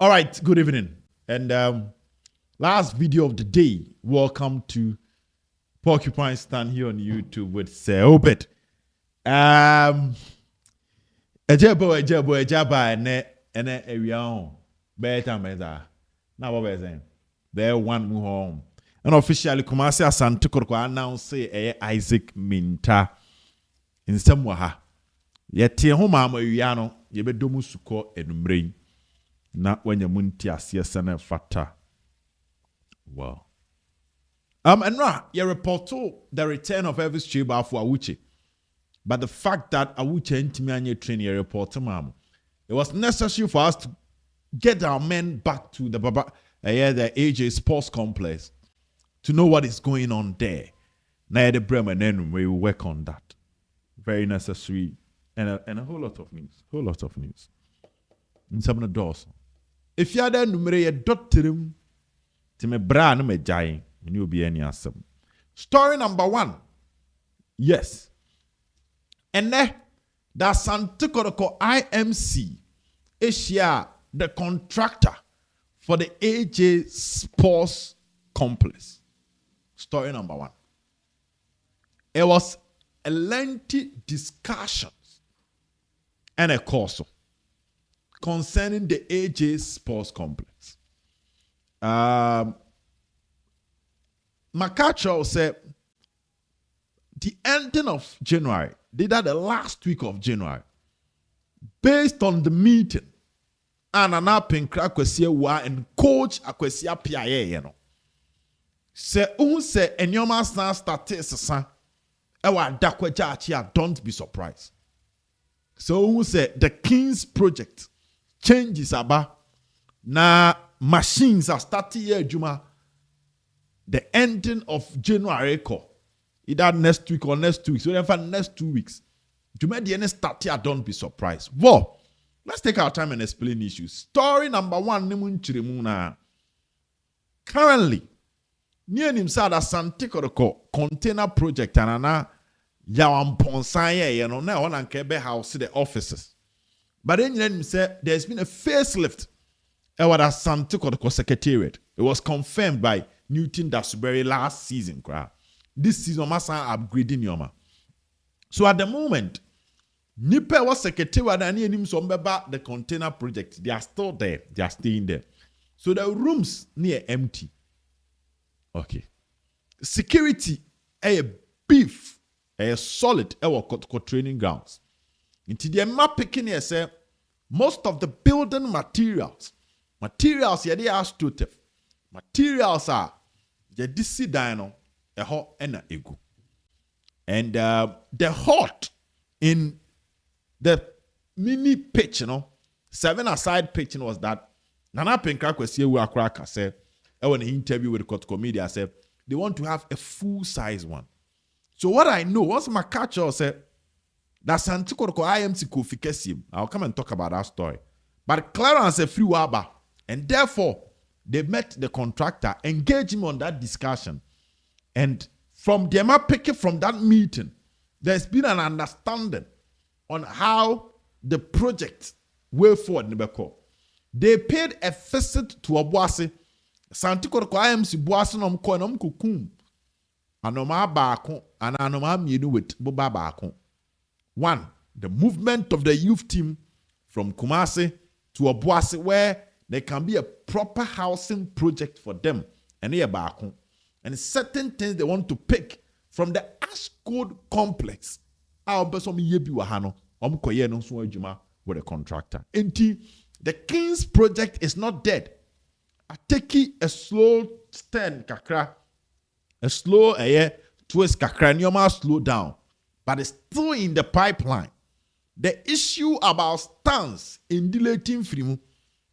All right, good evening. And last video of the day, welcome to Porcupine Stand here on YouTube with Sir Obed. Ejabo, ene area on. Better meza. Now what we're saying? There one more home. And officially, Kumasi Asst announced Isaac Mintah in some waha. Yet, home mama Yano, Yebedomu Suko and not when you munti asiyesene fata. Wow. And you report the return of Elvis Chiba for Awuchi. But the fact that Awuchi intimianye train you report ma'am. It was necessary for us to get our men back to the the AJ Sports Complex to know what is going on there. Now the Bremen and we will work on that. Very necessary and a whole lot of news. Whole lot of news. In some of the doors. If you are there, numere dotterim to me bra no me jai, you be any asem. Story number 1. Yes. And then that Santikoroko IMC is the contractor for the AJ Sports Complex. Story number 1. It was a lengthy discussion and a course concerning the AJ Sports Complex. Makacho said the ending of January, they did the last week of January, based on the meeting, and an Pinkra Kwesiwa and coach Akwesia Piaye, you know. Say, and your master started don't be surprised. So who said the King's project changes about na machines are starting here Juma the ending of January either next week or next 2 weeks. So for next 2 weeks. Juma the end start here, don't be surprised. Well, let's take our time and explain issues. Story number 1 currently near Nimsada Santikoroko container project and ana Yawamponsanye, you know, now on Kebe house the offices. But then you say there's been a facelift at what Santikoroko Secretariat. It was confirmed by Newton Dasbury last season. This season, Masa upgrading Yoma. So at the moment, Nipe was secretariat and him about the container project. They are still there. They are staying there. So the rooms near empty. Okay. Security, a beef, a solid, training grounds. Into the map picking here say most of the building materials here they are Asst. Materials are the DC dino, a hot and a ego. And the hot in the mini pitch, 7-a-side pitching was that Nana Pinkra was here with a said, when he interview with the comedian said they want to have a full size one. So what I know, once my catcher said that Santikoroko IMC Kofi I'll come and talk about that story. But Clarence a free waba, and therefore they met the contractor, engaged him on that discussion, and from them picking from that meeting, there's been an understanding on how the project way forward. They paid a visit to Obuasi. Santikoroko IMC Buasi nom ko nom kukum. Anoma baako and anoma mienu with boba baako. 1, the movement of the youth team from Kumasi to Obuasi, where there can be a proper housing project for them. And here baako. And certain things they want to pick from the Asst complex. With a contractor. The King's project is not dead. I take a slow stand, kakra. A slow twist, kakra. Nyoma slow down. But it's still in the pipeline. The issue about stance in deleting frimu.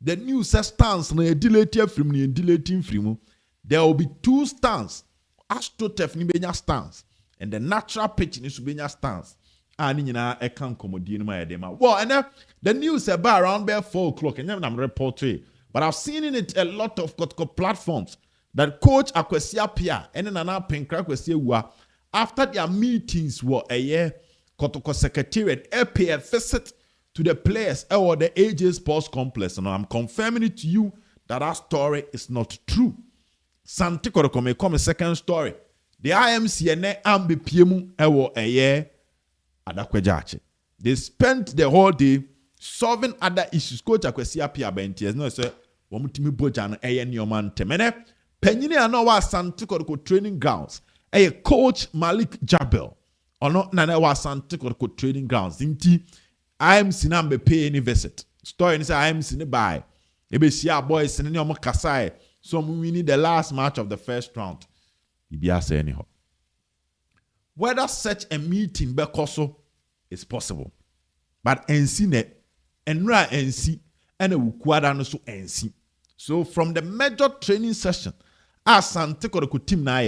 The news says stance in deleting frimu in deleting frimu. There will be 2 stands. Astroturf ni benya stance. And the natural pitch ni subenya stance. And I can't commodine my edema. Well, and then the news about around 4 o'clock, and then I'm reporting. But I've seen in it a lot of platforms that Coach Akwesia Pia and then Nana Pinkra Kwesiwa, after their meetings were a year, Kotoko Secretariat, a visit to the players or the AJ Sports Complex. And I'm confirming it to you that story is not true. Santi Kotoko may come a second story. The IMC and ambi piemu ewo eye adakwejache. They spent the whole day solving other issues. Coach Akwesi Apia Bentias no say wamutimi boja no eye nyoman temene penyini ano wa Santi Kotoko training grounds. Eye coach Malik Jabel. Ono na wa Santi Kotoko training grounds. Inti IMC na mbe pay any visit. Story ni say IMC ni buy. Ebe shia boys ni omo kasai. So we need the last match of the first round. Say anyhow. Whether such a meeting bekoso is possible, but NC net enra NC and a wukwada no so NC. So from the major training session, as Santikoro team na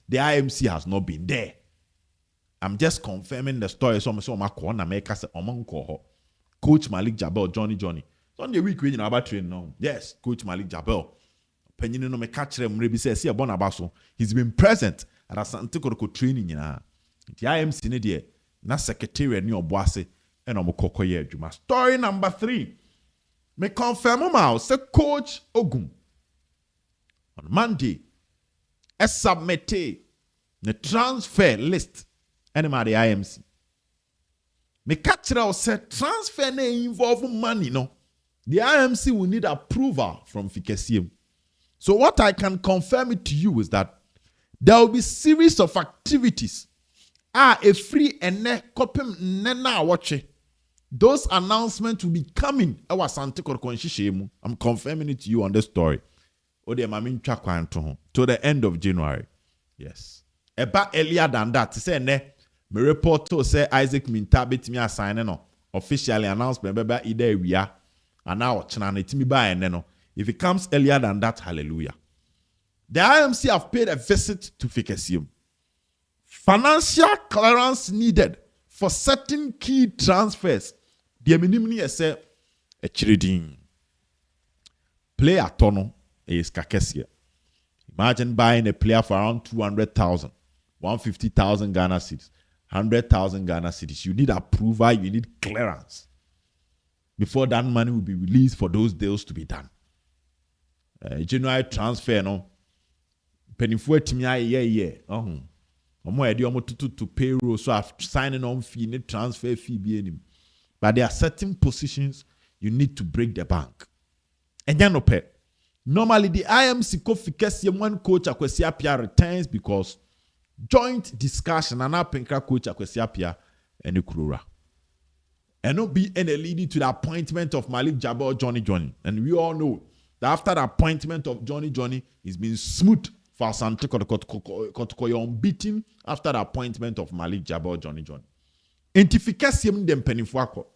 the IMC has not been there. I'm just confirming the story. So my corner maker say Coach Malik Jabel, Johnny. Sunday week we about training now. Yes, Coach Malik Jabel. Penyin no me catch them rebi say see abon abaso. He's been present at Asante Kotoko training nyina. The IMC ne de na secretary ni oboase e no mokokoye adwuma. Story number 3. Me confirm ma say Coach Ogum on Monday submitted the transfer list anima the IMC. Me catch them say transfer na involve money no. The IMC will need approval from Fikesiem. So what I can confirm it to you is that there will be series of activities. A free and nena watch. Those announcements will be coming. I'm confirming it to you on the story. To the end of January. Yes. About earlier than that, say me report to say Isaac Mintah bit me assigning no officially announcement beba ide wia and now it me by no. If it comes earlier than that, hallelujah. The IMC have paid a visit to Fikesium. Financial clearance needed for certain key transfers. The minimum say a trading. Player tono is kakesia. Imagine buying a player for around 200,000, 150,000 Ghana cedis, 100,000 Ghana cedis. You need approval, you need clearance before that money will be released for those deals to be done. January transfer no penifo atimi aye omo edi omo to payroll so I've signing on fee need transfer fee bi enim, but there are certain positions you need to break the bank. Enya no pe normally the IMC Kofikesi one coach Akwesi Apia returns because joint discussion and apenkra coach Akwesi Apia and Kurura and not be any leading to the appointment of Malik Jabal Johnny, and we all know after the appointment of Johnny, it's been smooth for Asante Kotoko unbeaten after the appointment of Malik Jabal Johnny. Identification dem penifwako.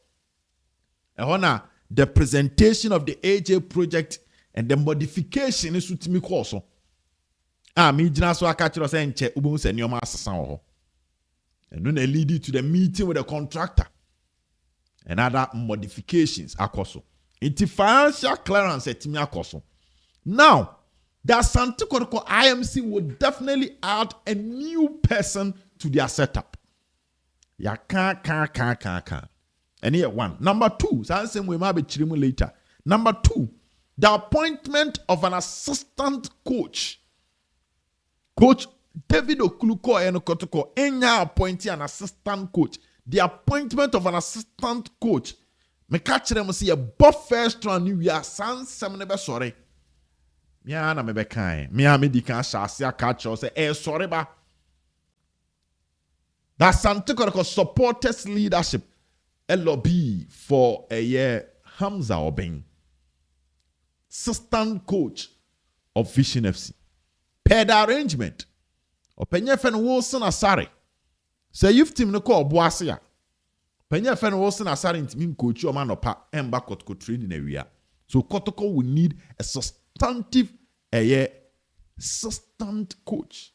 The presentation of the AJ project and the modification is to me also. Me jinaso akachiro say nche ubun se nyoma asasan ho. And then lead to the meeting with the contractor and other modifications akoso. It's financial clearance at Timiakoso. Now, the Asante Kotoko IMC will definitely add a new person to their setup. Ya can. And here one. Number 2, same we might be chirimu later. Number 2, the appointment of an assistant coach. Coach David Okuluko and Kotoko enya appointing an assistant coach. The appointment of an assistant coach. Me catch them see a buff first round new year sans some never sorry. Ya na me be kind. Me di kan shase catch us say sorry ba. That Santikoro supporters leadership LOB for a year Hamza Obeng, assistant coach of Vision FC. Per the arrangement. Openye fen Wilson Asare. Say you've team no call Boasia. Penye fen Wilson Asare ntimi coach o man opa emba Kotoko training area. So Kotoko will need a substantive assistant coach.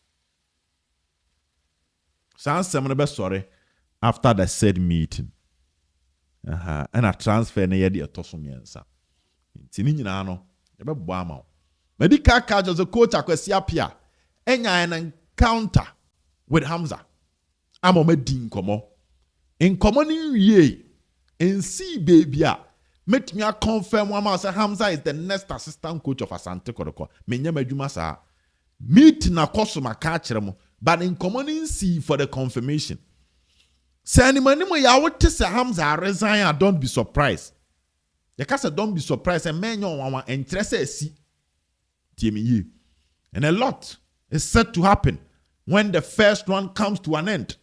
Sans semana sorry after the said meeting. And a transfer na yedi atosomiensa. Tini nyina no ebe bo ama. Medical card as a coach Akwesi Apia. Enya an encounter with Hamza. Amo medi nkomo. Nkomo ni wie. and see baby met me confirm one say Hamza is the next assistant coach of Asante Kotoko. Menya madwuma saa. Meet na koso maka kyerɛ mo, but in common see for the confirmation. Say anybody mo ya wote say Hamza resign, don't be surprised. You can say don't be surprised and men yon interest see. TME. And a lot is set to happen when the first one comes to an end.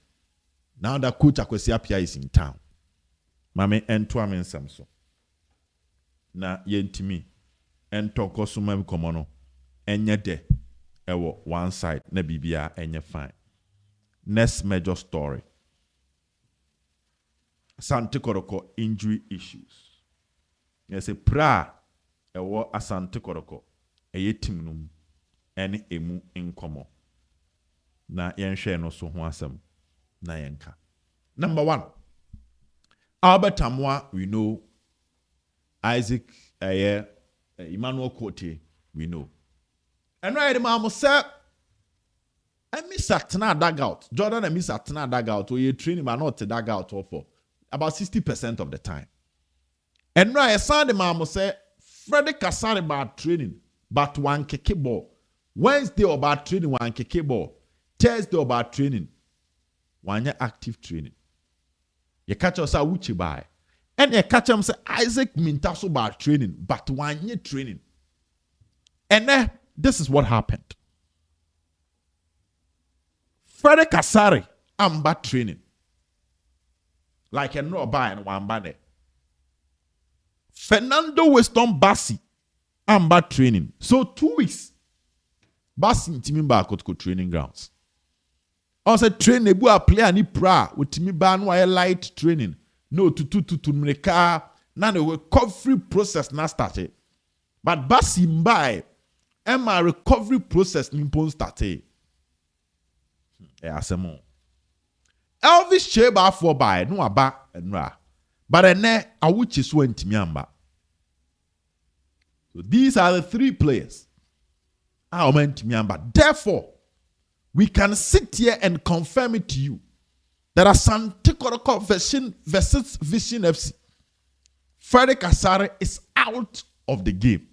Now the coach Akwesi Appiah is in town. Mame ento amen samso. Na yentimi ento kosuma komono enye de ewo one side na bibia enye fine. Next major story. Asante Kotoko injury issues. Yes, a pra ewo Asante Kotoko eye team num ene emu inkomo. Na yenhwe no so ho asem na yenka. Number 1. Albert Amwa, we know. Isaac Emmanuel Kote, we know. And right, Mama said, I miss Atana dugout. Jordan, I miss Atana dugout. Or you training, but not to dugout for about 60% of the time. And right, I saw the Mama said, Freddie Kasari about training, but one keke ball. Wednesday about training, one keke ball. Thursday about training, one active training. You catch us out which you buy. And you catch him say Isaac Mintah so about training, but one year training. And then this is what happened. Freddie Kasari bad training. Like a no buy and one bad. Fernando Weston Bassi bad training. So 2 weeks. Bassi intimi back to training grounds. Also train nebu a player ni pra with me ban why light training. No to mreka na the recovery process na started. But Bassi mbai my recovery process nimpon started. Asemo. Elvis Cheba for by no aba enra. But ene awuchi so ntimi amba. So these are the 3 players. Therefore, we can sit here and confirm it to you that Asante Kotoko versus Vision FC, Freddie Kasari is out of the game.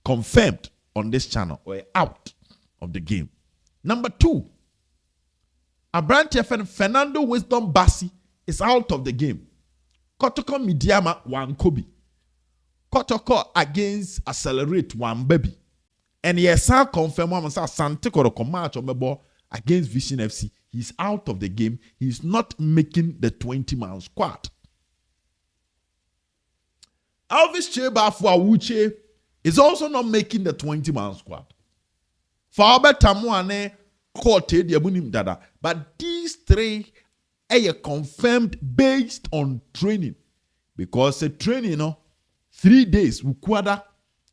Confirmed on this channel, or out of the game. Number 2, Abrante Fernando Wisdom Bassi is out of the game. Kotoko Midiama Wankobi. Kotoko against Accelerate one baby. And yes, I confirm Asante Kotoko match on the ball against Vision FC. He's out of the game. He's not making the 20-man squad. Elvis Cheba Fuawuche is also not making the 20-man squad. For Albert Tamuane, Kote, Diabunim Dada. But these 3 are confirmed based on training. Because the training, 3 days, Ukwada,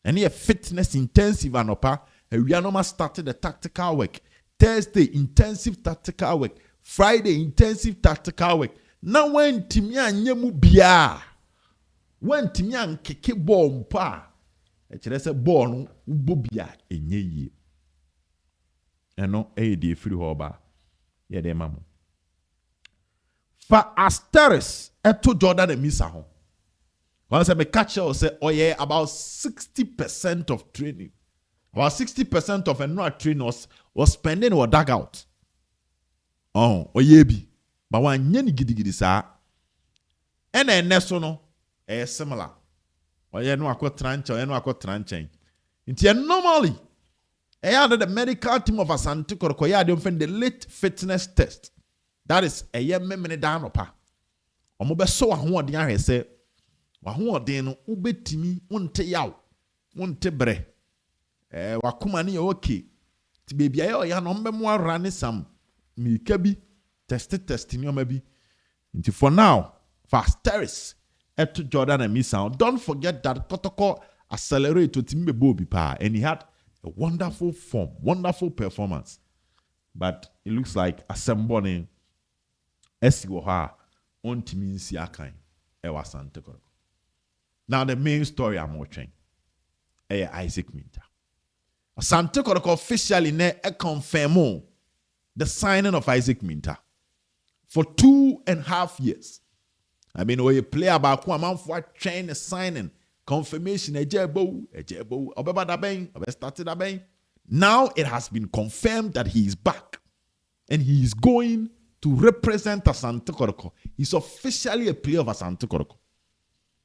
and here fitness intensive and upper, and we are normal started the tactical work. Thursday, intensive tactical work. Friday, intensive tactical work. Now when Timia nyemu biya, when Timia nkeke ball mpa, echere se ball no ubo biya enye ye. Eno di free hoba ye de mamu. Fa Asst eto Jordan e misa ho. Once I catch you say, oh yeah, about 60% of training, about 60% of a training was spending or dugout. Oh yeah, but one yeni gidi sa, and then nesono similar. Oh yeah, no akwa tranche. It's normally, under the medical team of Asante Kotoko, yeah, they find the late fitness test. That is a year me down opa. Omobe so ahun odi ahwe say. Wahun no ubetimi wonte yaw wonte bre wakoma ne okay ti baby ayo ya no mbemu arane sam milka bi test ni oma bi nti for now fast at Jordan and Misa. Don't forget that Kotoko accelerate to Timbe Bobi pa, and he had a wonderful form, wonderful performance, but it looks like Asembone Esiwoha on Timinsi Akan Ewa Asante Kotoko. Now the main story I'm watching is Isaac Mintah. Asante Kotoko officially confirmed the signing of Isaac Mintah for 2.5 years. I mean, when you play about a man for train signing, confirmation, a jebo, obeba da bang, started da bang. Now it has been confirmed that he is back and he is going to represent Asante Kotoko. He's officially a player of Asante Kotoko.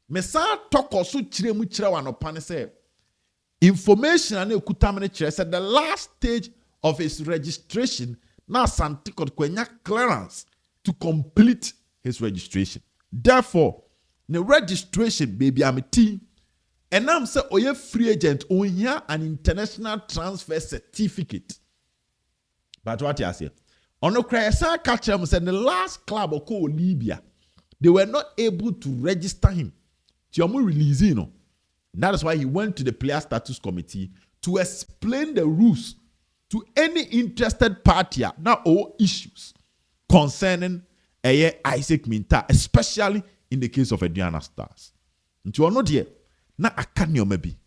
Mesa talk also chiremu chira wanopane say information and ekutamene chira said the last stage of his registration na Asante Kotoko enya clearance to complete his registration. Therefore, the registration baby amiti and I'm say oye free agent on here an international transfer certificate. But what you say? On the Krayasa catcher said the last club of Libya, they were not able to register him. Tiamu release, you know. That is why he went to the player status committee to explain the rules to any interested party now all issues concerning Isaac Mintah, especially in the case of Aduana Stars. And you are not here. Now I can't maybe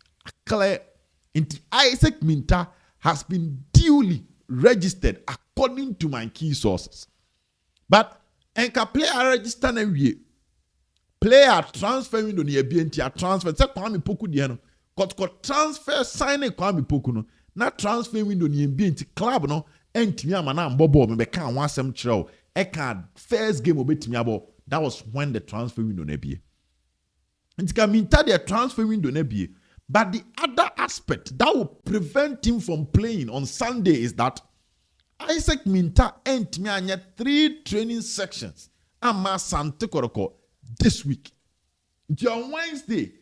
clear into Isaac Mintah has been duly registered according to my key sources. But enka player register na wie. Player transfer window ni ebienti a transfer se Kwame Poku die no. Kot transfer sign Kwame Poku no. Na transfer window ni ebienti club no entimi ama na mbobo me be kan one asem kire o. E kan first game obetimi abo. That was when the transfer window na bie. Ntika Mintah the transfer window na bie. But the other aspect that will prevent him from playing on Sunday is that Isaac Mintah entimi anya 3 training sections ama Asante Kotoko this week. On Wednesday,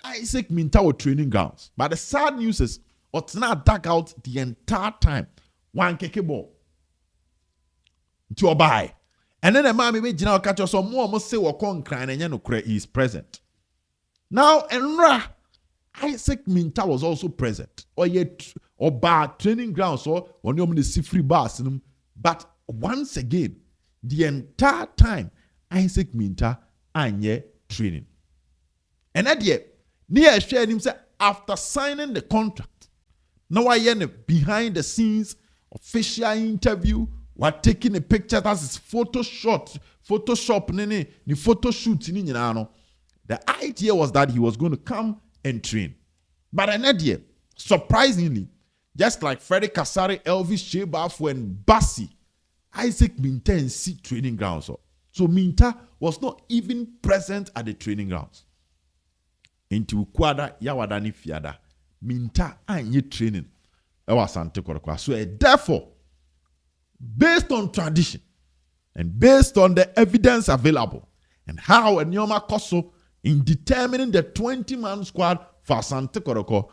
Isaac Mintah was training grounds. But the sad news is, what's not dug out the entire time. One keke ball. To a buy. And then the man may general catch us some more must say what crying and he is present. Now, and Isaac Mintah was also present. Or yet, or bar training grounds, or when you see free bars. But once again, the entire time, Isaac Mintah anye training. And at the near shared him say after signing the contract, now I behind the scenes official interview, what taking a picture that is Photoshop nene, the photo shoot in no. The idea was that he was going to come and train. But another surprisingly, just like Freddie Kasari, Elvis Shebafu, and Bassi, Isaac Mintah and see training grounds. So Mintah was not even present at the training grounds. Into Kwada Yawadani Fiada, Mintah anye training. Asante Kotoko. So therefore, based on tradition and based on the evidence available and how Enyoma Koso in determining the 20-man squad for Asante Kotoko,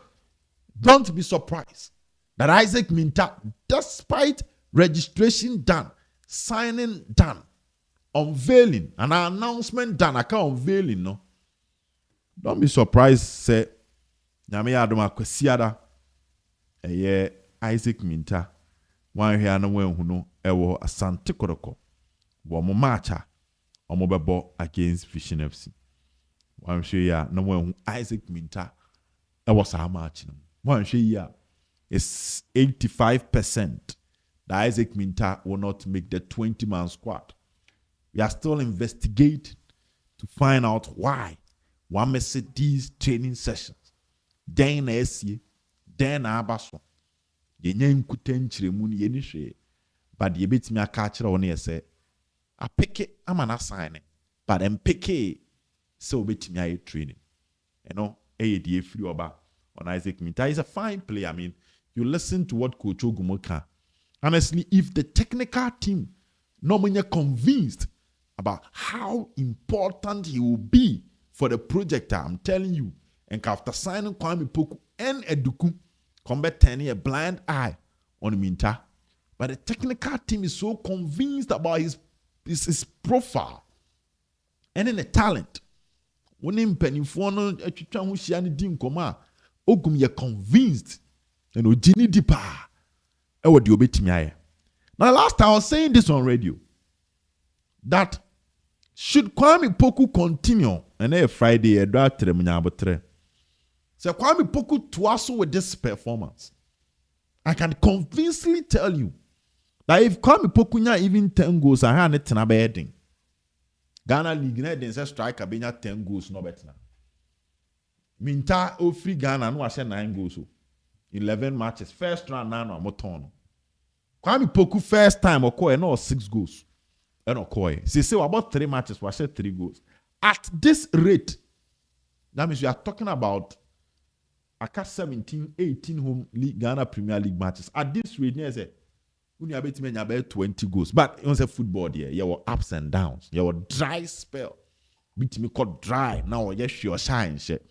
don't be surprised that Isaac Mintah, despite registration done, signing done, unveiling, an announcement done, I can't unveiling, no. Don't be surprised, say, Nyame Adoma Kwesiada, Isaac Mintah, one here no one who know, ewo Asante Kotoko, one matcha, or mobile against Vision FC. One sure ya, no one who Isaac Mintah, was a match. One sure ya, it's 85% that Isaac Mintah will not make the 20-man squad. We are still investigating to find out why one miss these training sessions. Then SC, then Abaso. The name couldn't chiremuni yenishe. But the bit me a catcher on here say, I pick it, I'm an assigning. But I'm pick it, so bit me a training. You know, a free oba on Isaac Mintah is a fine player. I mean, you listen to what Coach Ogumoka. Honestly, if the technical team normally convinced about how important he will be for the project, I'm telling you, and after signing Kwame Poku and Eduku, combat turning a blind eye on Mintah. But the technical team is so convinced about his profile and in the talent. When him pennyphone Ogum you're convinced and Ojini Dipa. Now, last time I was saying this on radio that should Kwame Poku continue and then Friday a draft so Kwame Poku to also with this performance, I can convincingly tell you that if Kwame Poku nya even 10 goals, I had it in a bedding. Ghana League na den say striker benya 10 goals no better. Mintah ofri Ghana no ahye 9 goals. 11 matches. First round na no amoton. Kwame Poku first time okoye no 6 goals. And okoye. Say about 3 matches we share 3 goals. At this rate, that means we are talking about 17, 18 home league Ghana Premier League matches. At this rate, you say we are betting about 20 goals. But it was a football there. You were ups and downs. You were dry spell. Beat me called dry. Now yes, your shine shit.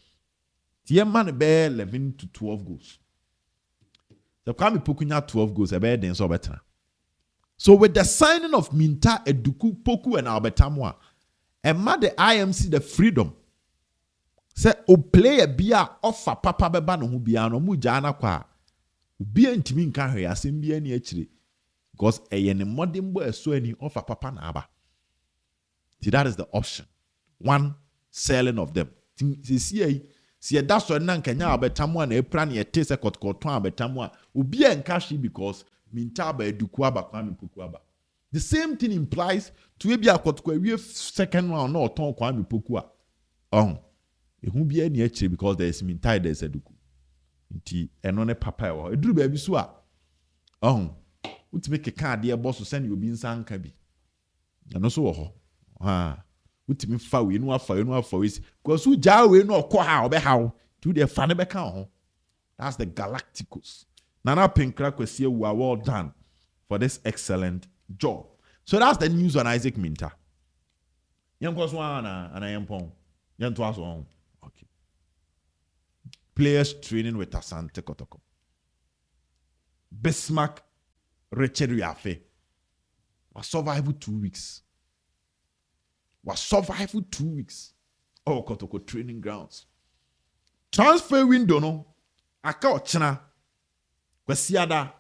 The man bear 11 to 12 goals. The Kwame Poku 12 goals. Bear then so better. So with the signing of Mintah, Eduku, Poku, and Albertamwa, and the IMC the freedom. Say o player bia offer papa beba no ho bia no mu jana kwa bia ntimi nka hwe asem bia ni akire because eye ne modern boy so any offer papa na aba. See, that is the option. One, selling of them. See that's so na nkanya abetamu na epra na yete se kotkoton abetamu a obia nka hwe because Mintah ba Eduku aba Kwame Poku aba. The same thing implies to e bia kotko awie second round no oton Kwame Poku a. Ehun bia ni akire because there is Mintah, there is Eduku. Nti eno ne papa e wo. Eduru ba bi so a. Utime keka ade e boss so send obi nsa nka bi. Eno so wo ho. Utime fa we no afa we because who ja we no okọ ha obe ha to the fa ne be kan ho. That's the Galacticos. Nana Pinkra kwesi we are well done for this excellent job. So that's the news on Isaac Mintah. Yanko so ana yempon. Yanto aso. Okay. Players training with Asante Kotoko. Bismarck Richard Riafe. Was survival 2 weeks. Oh, Kotoko training grounds. Transfer window no. Aka ochina. Kwesiada.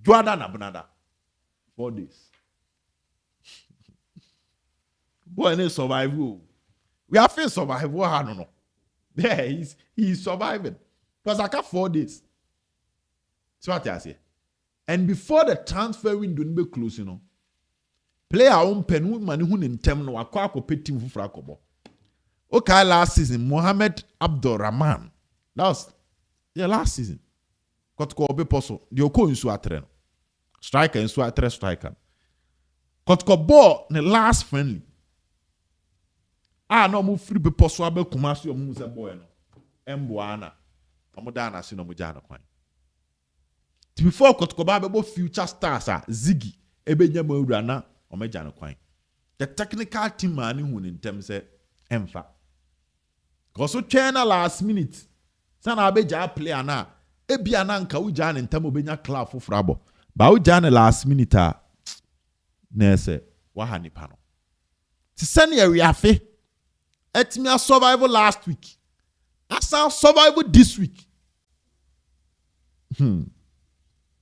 Juada na bunada. 4 days. Boy, no survival. We are facing survival. I don't know. Yeah, he's surviving. Because I got 4 days. So what I say. And before the transfer window be close, you know, player on pen money who in term no akwa pay team for Frakobo. Okay, last season, Mohamed Abdul Rahman. That was last season. Kotko be possible. The Oko in Suatren. Striker in Suatre striker. Kotko ball the last friendly. No mu free be possible be kumasi o mu se boy no. Emboana. Omodana si no mu jana kwan. Before Kotko ba be future stars Ziggy ebenya mo awura na omeja no kwan. The technical team man hu in terms say emfa. Cause so China last minute. Sana abeja player na ebia na nka uja ne ntam obenya club foforo abo. Ba uja ne last minute na say wa ha nipa no. Ti sane ya wiafe. Etimi survival last week. Asa survival this week. Me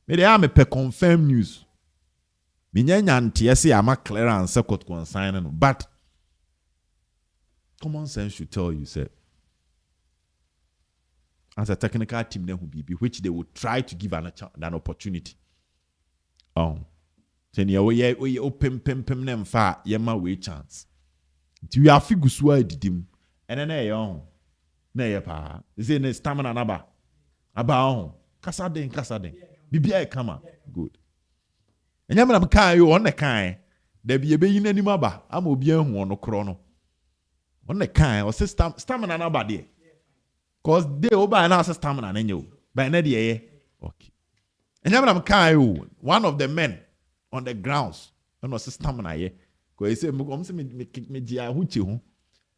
dey am pe confirm news. Me nyanya ntie se ama clearance court consign no, but common sense should tell you say as a technical team then who be which they would try to give an opportunity. Then we open pem nem fa yema we chance. We are figusua edidim and then na ye pa. Is it stamina naba? Aba Kasaden. Bibia kama. Good. And yamam kan you on the kan. There be a beyin anim aba. Am obi anhu no kro no. On the kan or stamina naba there. Cause they oba na stamina na nyo. By na dey okay. And yamam kan you one of the men on the grounds. No stamina ye. Because he said,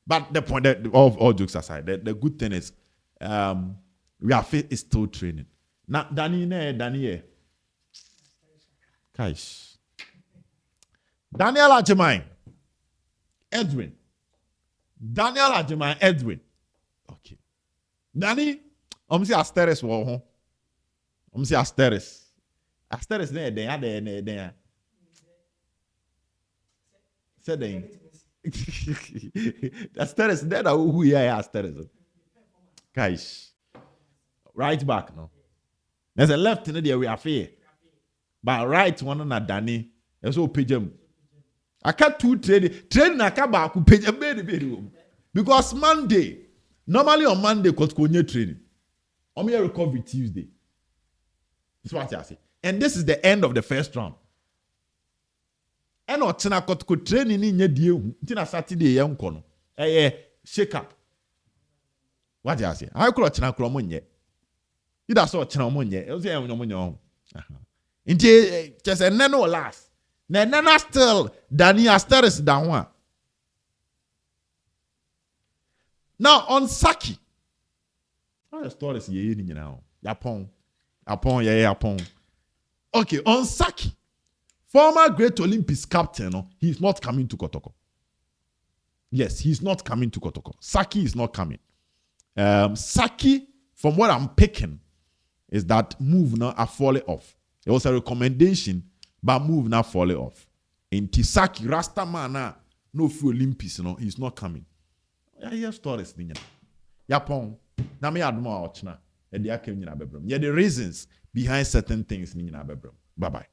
but the point that all jokes aside, the good thing is we are fit is still training. Now Daniel Kaish. Daniel Ajimai Edwin. Okay. Danny, say Asteris wo ho. Say Asteris. Asteris there. Said they Asteris that who here Asteris. Guys. Right back no. There's a left in there we are fair. But right one na Danny. There's so pigeon. I can't two training I can't back page a baby. Because Monday, normally on Monday, Kotkonye training. On your recovery Tuesday. That's what I say. And this is the end of the first round. And Ochina Kotko training in your deal. Tina Saturday, young kono. Shake up. What I say? I could Ochina Kromonye. You that's what Chinamonye. It was a young. Indeed, just a nano last. Nana still, Danny Asteris down one. Now on Saki. How the stories ye now? Yapon. Okay, on Saki. Former Great Olympics captain, he's not coming to Kotoko. Yes, he's not coming to Kotoko. Saki is not coming. Saki, from what I'm picking, is that move now are falling off. It was a recommendation, but move now falling off. In Tisaki, Rastamana, no few Olympics, he's not coming. I hear stories. Yapon, na me admo ochna. The reasons behind certain things. Bye bye.